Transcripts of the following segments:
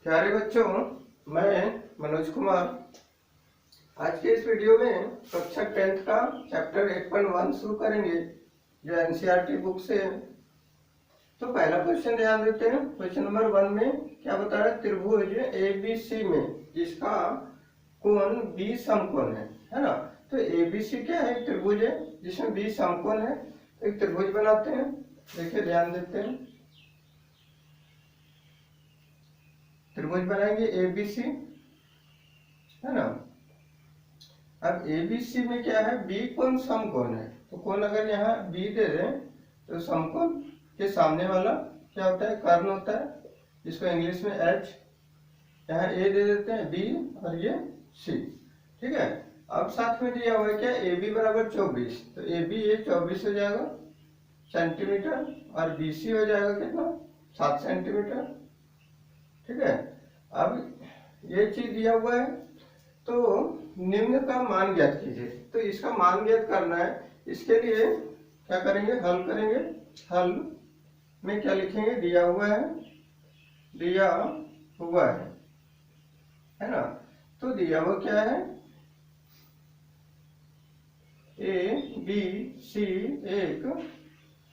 प्यारे बच्चों, मैं मनोज कुमार आज के इस वीडियो में कक्षा 10th का चैप्टर 8.1 शुरू करेंगे जो एनसीईआरटी बुक से है। तो पहला क्वेश्चन ध्यान देते हैं। क्वेश्चन नंबर 1 में क्या बता रहा है? त्रिभुज एबीसी में जिसका कोण बी समकोण है ना। तो एबीसी क्या है? एक त्रिभुज है जिसमें बी समकोण है। तो एक त्रिभुज बनाते हैं। देखिए ध्यान देते हैं, त्रिभुज बनाएंगे एबीसी, है ना। अब एबीसी में क्या है? बी कोण समकोण है। तो कोण अगर यहाँ बी दे दें तो समकोण के सामने वाला क्या होता है? कर्ण होता है, जिसको इंग्लिश में एच। यहाँ ए दे देते हैं बी और ये सी, ठीक है। अब साथ में दिया हुआ है क्या? ए बी बराबर 24। तो ए बी ये 24 हो जाएगा सेंटीमीटर और बी सी हो जाएगा कितना? 7 सेंटीमीटर, ठीक है। अब ये चीज दिया हुआ है तो निम्न का मान ज्ञात कीजिए। तो इसका मान ज्ञात करना है। इसके लिए क्या करेंगे? हल करेंगे। हल में क्या लिखेंगे? दिया हुआ है, दिया हुआ है ना। तो दिया हुआ क्या है? ए बी सी एक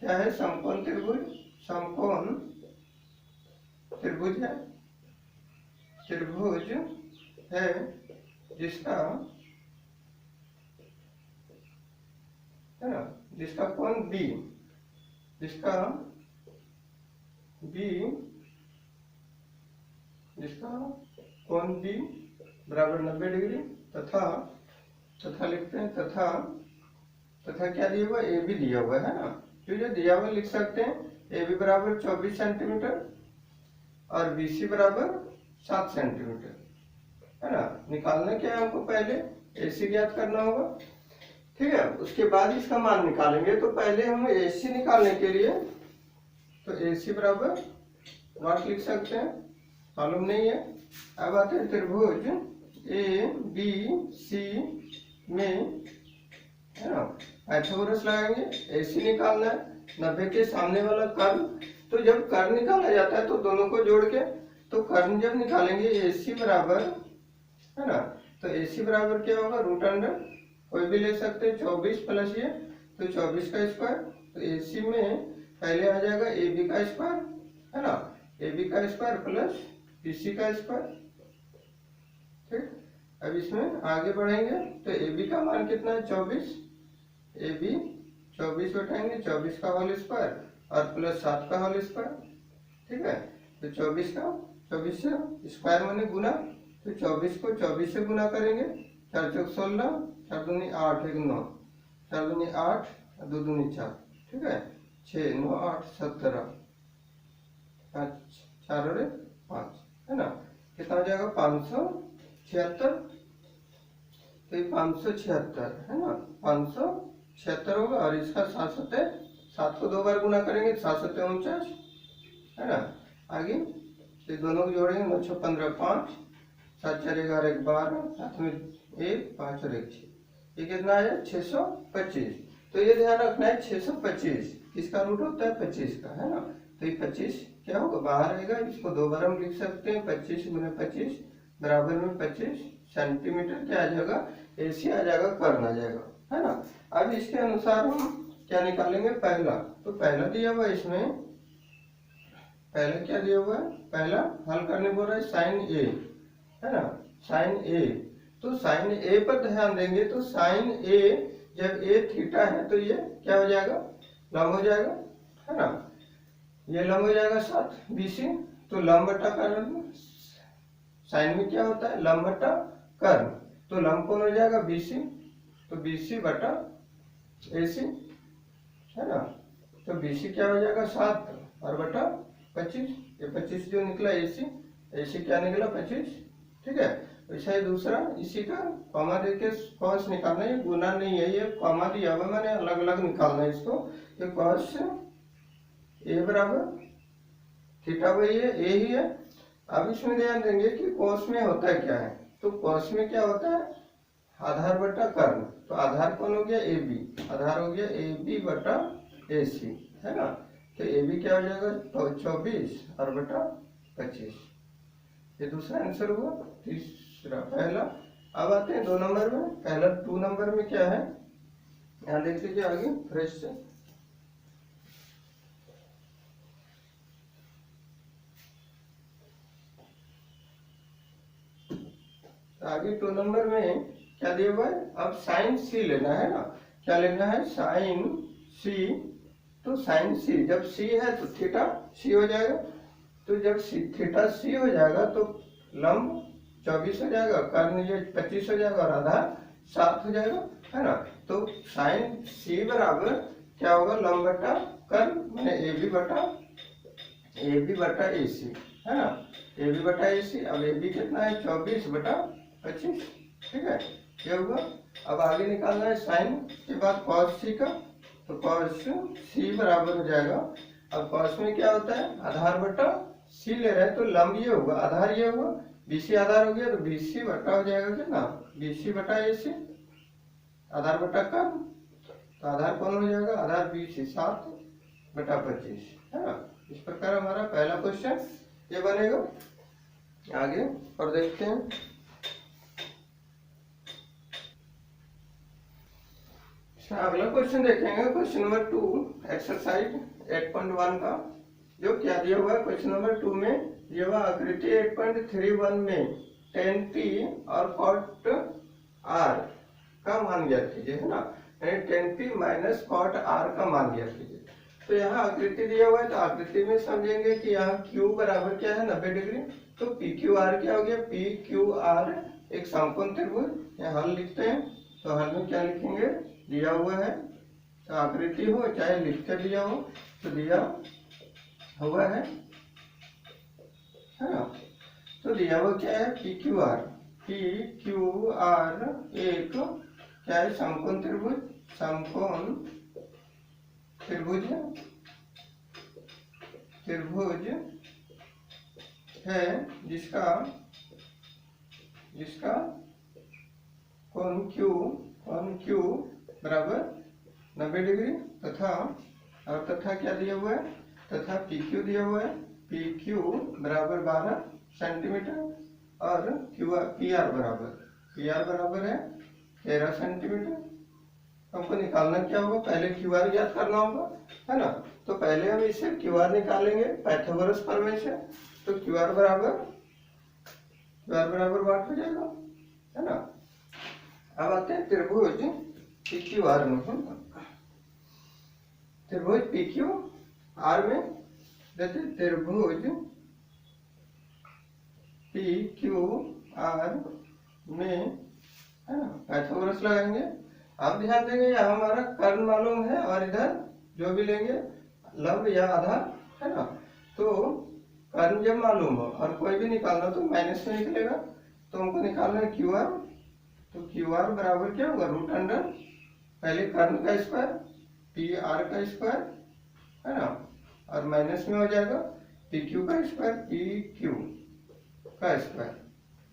क्या है? समकोण त्रिभुज, समकोण त्रिभुज है, त्रिभुज है जिसका, है ना, जिसका कोण बी, जिसका बी, जिसका कोण बी बराबर 90 डिग्री तथा, तथा लिखते हैं, तथा, तथा क्या दिया हुआ? ए बी दिया हुआ है ना। जो दिया हुआ लिख सकते हैं। ए बी बराबर 24 सेंटीमीटर और बी सी बराबर 7 सेंटीमीटर, है ना। निकालना क्या है हमको? पहले एसी ज्ञात करना होगा, ठीक है। उसके बाद इसका मान निकालेंगे। तो पहले हम एसी निकालने के लिए तो एसी बराबर वाट लिख सकते हैं, मालूम नहीं है। अब आते हैं त्रिभुज ए बी सी में, है ना, पाइथागोरस लगाएंगे। एसी निकालना है, 90 के सामने वाला कर्ण। तो जब कर्ण निकाला जाता है तो दोनों को जोड़ के, तो कर्ण जब निकालेंगे एसी बराबर, है ना, तो एसी बराबर क्या होगा? रूट अंडर कोई भी ले सकते हैं 24 प्लस ये, तो 24 का स्क्वायर। तो एसी में पहले आ जाएगा ए बी का स्क्वायर, है ना, ए बी का स्क्वायर प्लस बी सी का स्क्वायर, ठीक। अब इसमें आगे बढ़ेंगे तो ए बी का मान कितना है? 24। ए बी 24 उठाएंगे, 24 का होल स्क्वायर और प्लस 7 का होल स्क्वायर, ठीक है। तो 24 का 24 से स्क्वायर माने गुना, तो 24 को 24 से गुना करेंगे। 4 चौक 16, 4 दूनी 8, 1 9, 4 दूनी 8, 2 दूनी 4, ठीक है। 6 9 8 17, 5 4 और 5, है ना। कितना हो जाएगा? 576। तो ये 576 है ना, 576 होगा। और इसका 7 सत्ते 7 को 2 बार गुना करेंगे, 7 सत्ते 49, है ना। आगे ये दोनों को जोड़ेंगे, 9 6 15 5, 7 4 11 1 12, साथ में 1 5 और 1 6, ये कितना है? 625। तो ये ध्यान रखना है 625 किसका रूट होता है? 25 का, है ना। तो ये 25 क्या होगा? बाहर आएगा। इसको 2 बार हम लिख सकते हैं, 25 गुना 25 बराबर में 25 सेंटीमीटर क्या आ जाएगा? एसी आ जाएगा, कर्ण आ जाएगा, है ना। अब इसके अनुसार हम क्या निकालेंगे? पहला, तो पहला दिया हुआ है इसमें, पहले क्या दिया हुआ है? पहला हल करने बोल रहा है साइन ए, है ना, साइन ए। तो साइन ए पर ध्यान देंगे। तो साइन ए जब ए थीटा है तो ये क्या हो जाएगा? लंब हो जाएगा, है ना। ये लंब हो जाएगा 7 बीसी। तो लंब बटा कर्ण, साइन में क्या होता है? लंब बटा कर्ण। तो लंब कौन हो जाएगा? बीसी। तो बीसी बटा एसी, है ना। तो बीसी क्या हो जाएगा? 7 और बटा 25। ये 25 जो निकला एसी, एसी क्या निकला? 25, ठीक है। वैसा ही दूसरा, इसी का कॉमा देके कॉस निकालना है। गुना नहीं है, ये कॉमा दिया हुआ, मैंने अलग अलग निकालना है इसको। ये कॉस ए बराबर थीटा वही है, ए ही है। अब इसमें ध्यान देंगे कि कॉस में होता क्या है। तो कॉस में क्या होता है? आधार बटा कर्ण। तो आधार कौन हो गया? A B. आधार हो गया ए बी बटा ए सी, है ना। तो ए बी क्या हो जाएगा? 24 और बटा 25, ये दूसरा आंसर हुआ। तीसरा पहला। अब आते हैं 2 नंबर में। पहला 2 नंबर में क्या है, यहाँ देख लीजिए आगे फ्रेश से। आगे 2 नंबर में क्या दिया हुआ है, अब साइन सी लेना है ना। क्या लेना है, साइन सी। तो साइन सी, जब सी है तो थीटा सी हो जाएगा। तो जब थीटा सी हो जाएगा तो लंब 24 हो जाएगा, कर्ण ये 25 हो जाएगा और आधार 7 हो जाएगा, है ना। तो साइन सी बराबर क्या होगा, लंब बटा कर्ण मैंने ए बी बटा ए सी, है ना। ए बी बटा ए सी। अब ए बी कितना है, 24 बटा 25, ठीक है, ये होगा। अब आगे निकालना है साइन के बाद कॉस सी का। तो कॉस सी बराबर हो जाएगा, अब कॉस में क्या होता है, आधार बटा सी ले रहे हैं तो लंब ये होगा, आधार ये होगा, बीसी आधार हो गया तो बीसी बटा हो जाएगा कितना, बीसी बटा ए सी, आधार बटा कर्ण। तो आधार कौन हो जाएगा, आधार बीसी 7 बटा 25, है ना। इस प्रकार हमारा पहला क्वेश्चन ये बनेगा। आगे और देखते हैं। अगला क्वेश्चन देखेंगे, क्वेश्चन नंबर 2 एक्सरसाइज 8.1 का। जो क्या दिया हुआ है क्वेश्चन नंबर 2 में, ये हुआ आकृति 8.31 में tan p और cot r का मान ज्ञात कीजिए, है ना। tan p minus cot r का मान ज्ञात कीजिए। तो यहाँ आकृति दिया हुआ है, तो आकृति में समझेंगे कि यहाँ q बराबर क्या है, 90 डिग्री। तो पी क्यू आर क्या हो गया, पी क्यू आर एक समकोण त्रिभुज। यहाँ हल लिखते हैं, तो हल में क्या लिखेंगे, दिया हुआ है, तो आकृति हो चाहे लिख के दिया हो, तो दिया हुआ है ना। तो दिया हुआ क्या है, पी क्यू आर एक क्या है, समकोण त्रिभुज, समकोण त्रिभुज है जिसका कोण Q बराबर 90 डिग्री तथा क्या दिया हुआ है, तथा PQ दिया हुआ है, PQ बराबर 12 सेंटीमीटर और PR बराबर है 13 सेंटीमीटर। हमको निकालना क्या होगा, पहले QR ज्ञात करना होगा, है ना। तो पहले हम इसे QR निकालेंगे पाइथागोरस प्रमेय से। तो QR बराबर वाट हो जाएगा, है ना। अब आते हैं त्रिभुज PQR में। त्रिभुज PQR में देते त्रिभुज PQR में, है ना, पाइथागोरस लगाएंगे। अब ध्यान देंगे यहाँ हमारा कर्ण मालूम है और इधर जो भी लेंगे लंब या आधार, है ना। तो कर्ण जब मालूम हो और कोई भी निकालना तो माइनस में निकलेगा। तो हमको निकालना है QR। तो QR बराबर क्या होगा, रूट अंडर पहले कर्ण का स्क्वायर PR का स्क्वायर, है ना, और माइनस में हो जाएगा PQ का स्क्वायर PQ का स्क्वायर,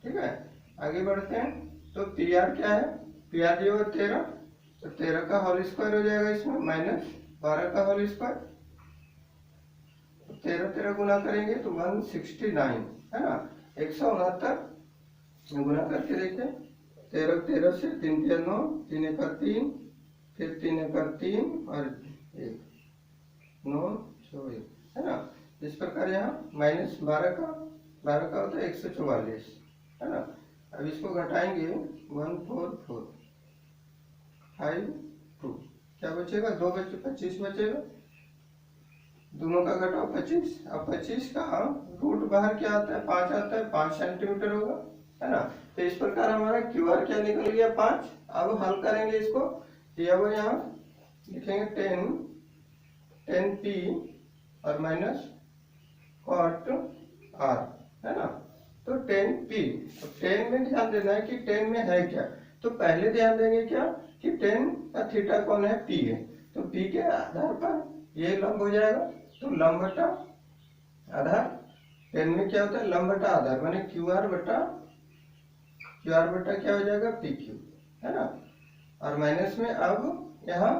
ठीक है। आगे बढ़ते हैं। तो PR क्या है, PR जो है 13, तो 13 का होल स्क्वायर हो जाएगा इसमें, माइनस 12 का होल स्क्वायर। 13 गुना करेंगे तो 169, है ना, 169 गुना करके देखिए। 13 से 3 3 9, 3 1 3, फिर 3 1 3 और 1 9 6 1, है ना। इस प्रकार यहाँ माइनस 12 का होता है 144, है ना। अब इसको घटाएंगे 144 5 2, क्या बचेगा, 2 बचे 25 बचेगा, दोनों का घटाओ 25। अब 25 का रूट बाहर क्या आता है, 5 आता है, 5 सेंटीमीटर होगा, है ना। तो इस प्रकार हमारा QR क्या निकल गया, 5। अब हल करेंगे इसको, दिया हुआ यहाँ लिखेंगे 10 P और माइनस cot R, है ना। तो 10 P, तो 10 में ध्यान देना है कि 10 में है क्या। तो पहले ध्यान देंगे क्या कि 10 का थीटा कौन है, P है। तो P के आधार पर ये लंब हो जाएगा, तो लंब बटा आधार। 10 में क्या होता है, लंब बटा आधार, माने QR बटा क्या हो जाएगा, PQ, है ना। और माइनस में अब यहाँ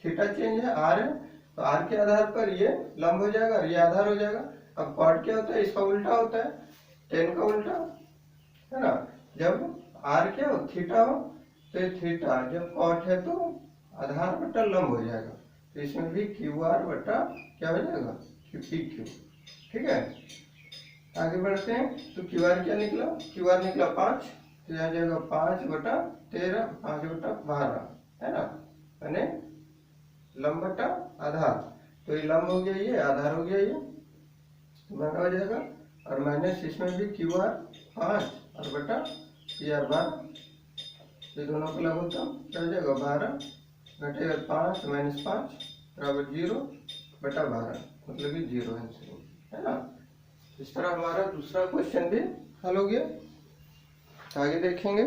थीटा चेंज है, R है, तो R के आधार पर ये लंब हो जाएगा और ये आधार हो जाएगा। अब कॉट क्या होता है, इसका उल्टा होता है, टेन का उल्टा, है ना। जब आर क्या हो, थीटा हो, तो ये थीटा जब कॉट है तो आधार बटा लंब हो जाएगा, तो इसमें भी क्यू आर बटा क्या हो जाएगा, पी क्यू। ठीक है, आगे बढ़ते हैं। तो क्यू आर क्या निकला, क्यू आर निकला 5, तो यहाँ जाएगा 5/13, 5/12, है ना, यानी लंब बटा आधार। तो ये लंब हो गया, ये आधार हो गया, ये बड़ा हो जाएगा। और माइनस इसमें भी क्यू आर 5 और बटा पी आर 12, ये दोनों का लघुत्तम क्या हो जाएगा 12 घटेगा 5 - 5 बराबर 0/12, मतलब कि 0 आंसर, है ना। इस तरह हमारा दूसरा क्वेश्चन भी हल हो गया। आगे देखेंगे,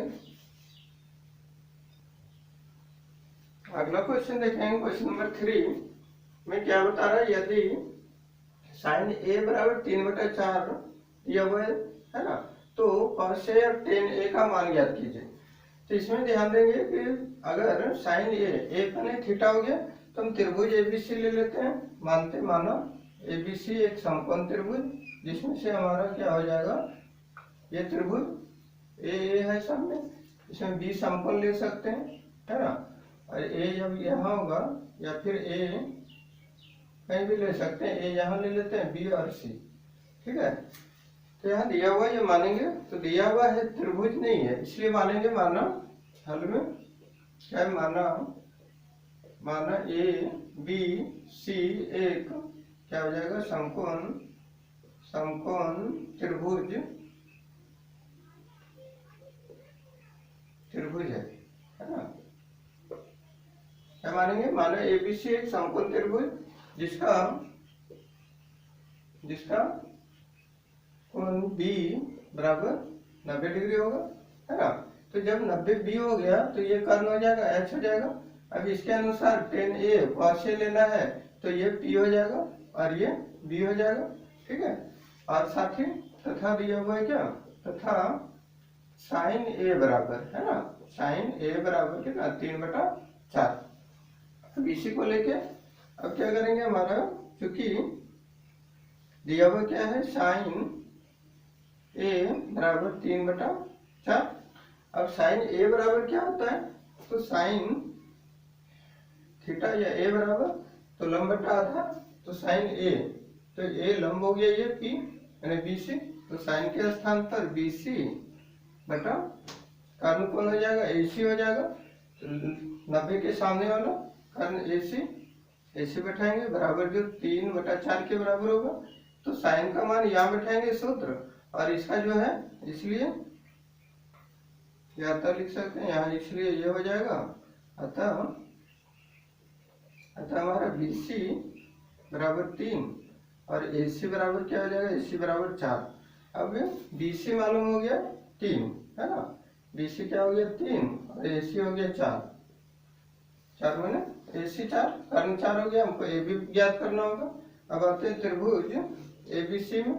अगला क्वेश्चन देखेंगे। क्वेश्चन नंबर 3 में क्या बता रहा है, यदि साइन ए बराबर 3/4 दिया हुआ है ना, तो cos ए और tan ए का मान ज्ञात कीजिए। तो इसमें ध्यान देंगे कि अगर साइन ए पने थीटा हो गया तो हम त्रिभुज एबीसी ले लेते हैं, मानते मानो एबीसी एक समकोण त्रिभुज, जिसमें से हमारा क्या हो जाएगा, ये त्रिभुज ए है सामने, इसमें बी समकोण ले सकते हैं, है ना। और ए जब यहाँ होगा या फिर ए कहीं भी ले सकते हैं, ए यहाँ ले लेते हैं, बी और सी। ठीक है, तो यहाँ दिया हुआ ये मानेंगे, तो दिया हुआ है त्रिभुज नहीं है इसलिए मानेंगे, माना हल में क्या है, माना ए बी सी एक क्या हो जाएगा, समकोण त्रिभुज है ना। क्या मानेंगे, माना एबीसी एक समकोण त्रिभुज जिसका कोण बी बराबर 90 डिग्री होगा, है ना। तो जब 90 बी हो गया तो ये कर्ण हो जाएगा, एच हो जाएगा। अब इसके अनुसार tan ए cos ए लेना है तो ये पी हो जाएगा और ये बी हो जाएगा। ठीक है, और साथ ही तथा दिया हुआ है क्या, तथा साइन ए बराबर, है ना, साइन ए बराबर कितना 3/4। अब इसी को लेके अब क्या करेंगे, हमारा क्योंकि दिया हुआ क्या है, साइन ए बराबर 3/4। अब साइन ए बराबर क्या होता है, तो साइन थीटा या ए बराबर तो लंब बटा आधार, तो साइन ए, तो ए लंब हो गया ये पी यानी बीसी, तो साइन के स्थान पर बीसी बटा कर्ण कौन हो जाएगा, एसी हो जाएगा। तो 90 के सामने वाला कर्ण एसी बैठाएंगे बराबर जो 3/4 के बराबर होगा। तो साइन का मान यहाँ बैठाएंगे सूत्र, और इसका जो है इसलिए या तो लिख सकते हैं यहाँ, इसलिए ये हो जाएगा। अतः हमारा BC बराबर 3 और AC बराबर क्या हो जाएगा, AC बराबर 4। अब BC मालूम हो गया 3, है ना, BC क्या हो गया 3 और AC हो गया 4 मैंने AC 4, कर्ण 4 हो गया, हमको AB ज्ञात करना होगा। अब आते हैं त्रिभुज ABC में,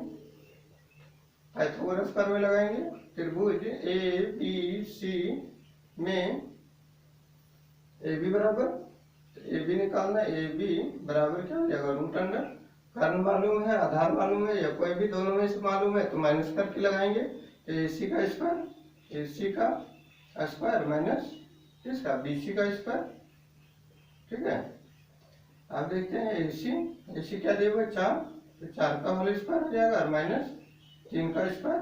पाइथागोरस प्रमेय लगाएंगे। त्रिभुज ABC में AB बराबर, AB निकालना, AB बराबर क्या हो जाएगा √अंडर, कर्ण मालूम है, आधार मालूम है, या कोई भी दोनों में से मालूम है तो माइनस करके लगाएंगे। AC का स्क्वायर माइनस इसका BC का स्क्वायर। ठीक है, आप देखते हैं AC क्या दिया हुआ 4, तो 4 का होल स्क्वायर हो जाएगा और माइनस 3 का स्क्वायर,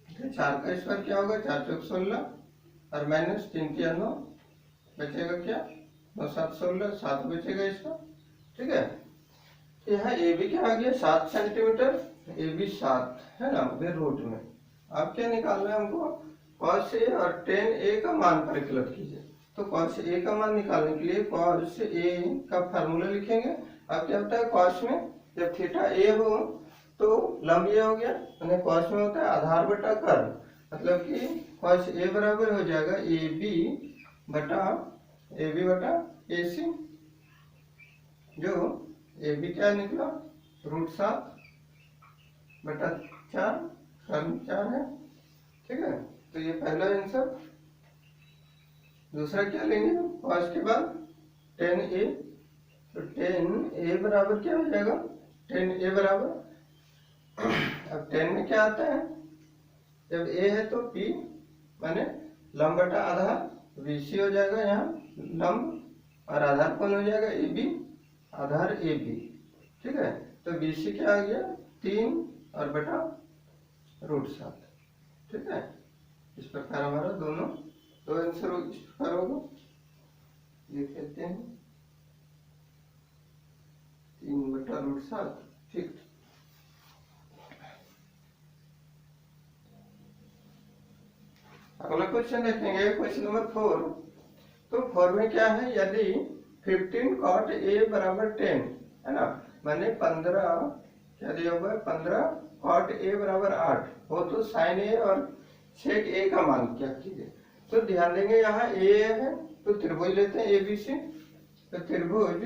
तो 4 का स्क्वायर क्या होगा 4 चौक 16 और माइनस 3 के 9, बचेगा क्या 9 7 16, 7 बचेगा इसका। ठीक है, यहाँ ए बी क्या आ गया 7 सेंटीमीटर, AB 7 है ना, फिर रूट में। अब क्या निकालना है हमको, cos A और tan A का मान परिकलित कीजिए। तो cos A का मान निकालने के लिए cos A का फार्मूला लिखेंगे। अब क्या होता है, cos में जब थीटा A हो तो लंब ये हो गया, यानी cos में होता है आधार बटा कर्ण, मतलब कि cos A बराबर हो जाएगा AB बटा AC, जो AB क्या निकला √7/4, कर्ण 4 है। ठीक है, तो ये पहला आंसर। दूसरा क्या लेंगे, cos के बाद tan A, तो tan A बराबर क्या हो जाएगा, tan A बराबर अब tan में क्या आता है जब ए है तो पी माने लंब बटा आधार, बीसी हो जाएगा यहाँ लंब और आधार कौन हो जाएगा A B, Aadhaar A B. ठीक है, तो बीसी क्या आ गया 3 और बटा √7। ठीक है, इस प्रकार हमारा दोनों दो आंसर इस प्रकार होगा, लिख लेते हैं 3 बटा √7। ठीक, अगला क्वेश्चन देखेंगे, क्वेश्चन नंबर 4। तो 4 में क्या है, यदि 15 cot a बराबर 10 है ना, माने 15 क्या दिया हुआ है 15 cot a बराबर 8 हो तो sin a और sec a का मान क्या कीजिए। तो ध्यान देंगे यहाँ a है तो त्रिभुज लेते हैं ABC, तो त्रिभुज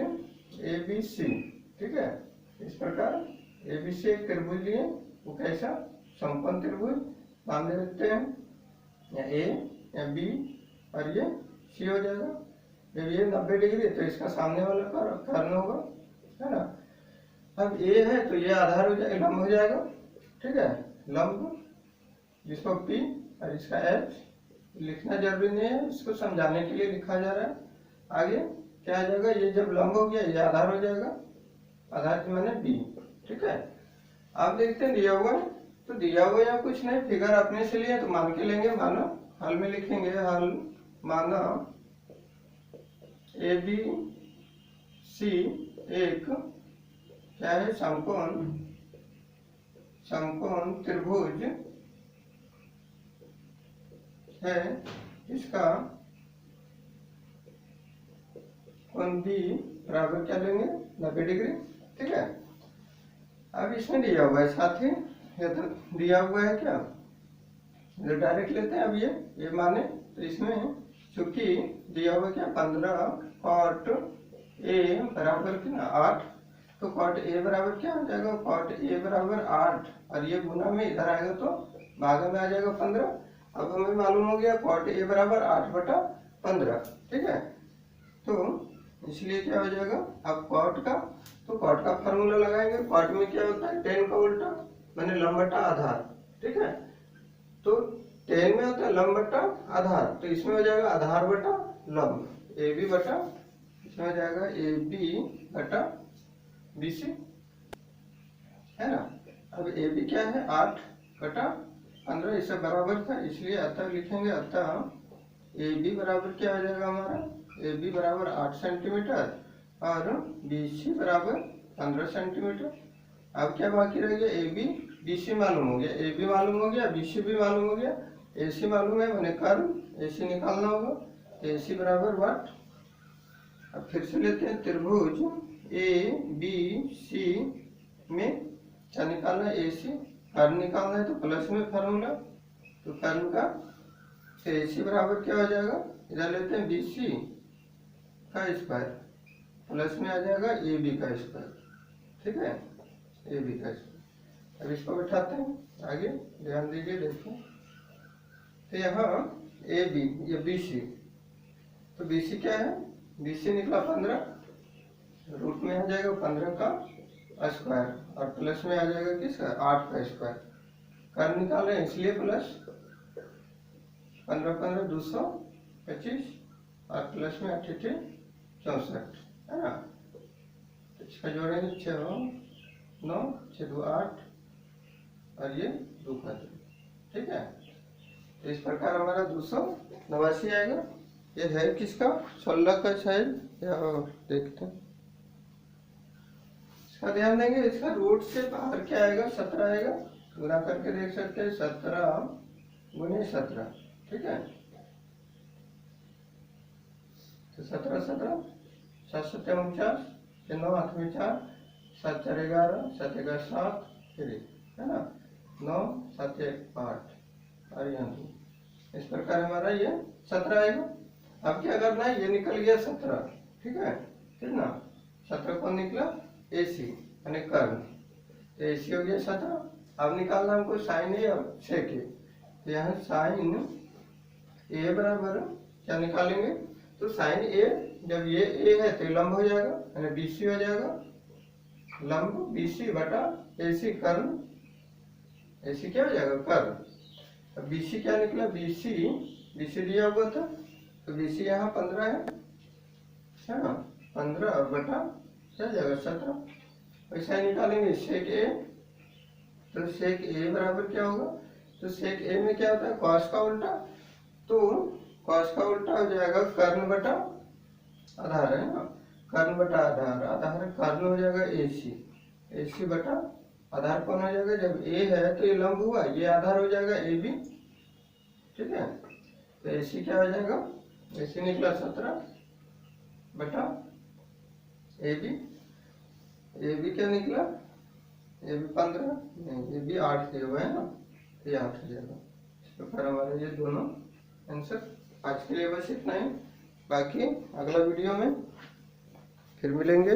ABC। ठीक है, इस प्रकार ABC एक त्रिभुज लिए, वो कैसा समकोण त्रिभुज मान देते हैं, या A या B और ये C हो जाएगा। जब ये 90 डिग्री तो इसका सामने वाला कर्ण होगा, है ना। अब A है तो ये आधार हो जाएगा, लंब हो जाएगा। ठीक है, लंब जिसको P और इसका H लिखना जरूरी नहीं है, इसको समझाने के लिए लिखा जा रहा है। आगे क्या आ जाएगा, ये जब लंब हो गया ये आधार हो जाएगा, आधार की माने B। ठीक है, आप देखते हैं दिया हुआ है, तो दिया हुआ या कुछ नहीं, फिगर अपने से लिए तो मान के लेंगे, मानो हल में लिखेंगे, हल माना ए बी सी एक क्या है समकोण त्रिभुज है, इसका कोण बी बराबर क्या लेंगे 90 डिग्री। ठीक है, अब इसमें दिया हुआ है, साथ ही ये तो दिया हुआ है क्या, जो डायरेक्ट लेते हैं। अब ये माने तो इसमें चूंकि दिया हुआ क्या 15 cot a बराबर कितना 8, तो cot a बराबर क्या हो जाएगा, cot a बराबर 8 और ये गुना में इधर आएगा तो भाग में आ जाएगा 15। अब हमें मालूम हो गया cot a बराबर 8 बटा 15। ठीक है, तो इसलिए क्या हो जाएगा, अब cot का तो cot का फॉर्मूला लगाएंगे। cot में क्या होता है 10 का उल्टा माने लंब बटा आधार। ठीक है, तो 10 में होता है लंब बटा आधार, तो इसमें हो जाएगा आधार बटा लंब, ए बी बटा, इसमें हो जाएगा ए बी बटा BC, है ना। अब ए बी क्या है 8 बटा 15, इससे बराबर था इसलिए अतः लिखेंगे, अतः ए बी बराबर क्या हो जाएगा हमारा, ए बी बराबर 8 सेंटीमीटर और BC बराबर 15 सेंटीमीटर। अब क्या बाकी रह गया, ए बी BC मालूम हो गया, ए बी मालूम हो गया, BC भी मालूम हो गया, AC मालूम है मैंने कर्व AC निकालना होगा, AC बराबर वाट। अब फिर से लेते हैं त्रिभुज ABC में क्या निकालना है AC, कर्व निकालना है तो प्लस में फॉर्मूला, तो कर्व का तो AC बराबर क्या हो जाएगा, इधर लेते हैं BC का स्क्वायर प्लस में आ जाएगा AB का स्क्वायर। ठीक है, AB का स्क्वायर। अब इसको बैठाते हैं, आगे ध्यान दीजिए, देखो तो यहाँ ए बी ये BC, तो BC क्या है, BC निकला 15, रूट में आ जाएगा 15 का स्क्वायर और प्लस में आ जाएगा किसका 8 का स्क्वायर, कर्व निकाल रहे हैं इसलिए प्लस 15 15 225 और प्लस में 8 64, है ना। तो इसका जोड़ेंगे 6 9 6 2 8 और ये 2 का 2। ठीक है, तो इस प्रकार हमारा 289 आएगा। ये है किसका 16 का शायद, या देखते हैं, इसका ध्यान देंगे, इसका रूट से बाहर क्या आएगा 17 आएगा, गुना करके देख सकते हैं 17 गुने 17। ठीक है, तो 17 17 7 7 49 9 8 में 4 7 4 11 7 1 7 फिर है ना 9 7 1 8 और यहाँ 2। इस प्रकार हमारा ये 17 आएगा। अब क्या करना है, ये निकल गया 17। ठीक है, कितना 17 कौन निकला AC यानी कर्व, तो AC हो गया 17। अब निकालना हमको साइन ए और सेक ए, तो यहाँ साइन ए बराबर क्या निकालेंगे, तो साइन ए जब ये ए है तो लंब हो जाएगा यानी BC हो जाएगा, लंब BC बटा AC कर्व, AC क्या हो जाएगा कर्व, अब BC क्या निकला, BC दिया हुआ था तो BC यहाँ 15 है ना, 15 और बटा क्या जाएगा 17। वैसा ही निकालेंगे सेक ए, तो सेक ए बराबर क्या होगा, तो सेक ए में क्या होता है कॉस का उल्टा, तो कॉस का उल्टा हो जाएगा कर्ण बटा आधार है ना, कर्ण बटा आधार, आधार कर्ण हो जाएगा AC बटा आधार कौन हो जाएगा, जब A है तो ये लंब हुआ, ये आधार हो जाएगा AB, ठीक है। तो AC क्या हो जाएगा, AC निकला 17 बटा AB क्या निकला, AB 15 नहीं, AB 8 दिया हुआ है ना, ये 8 हो जाएगा। तो फिर हमारे ये दोनों आंसर। आज के लिए बस इतना ही, बाकी अगला वीडियो में फिर मिलेंगे।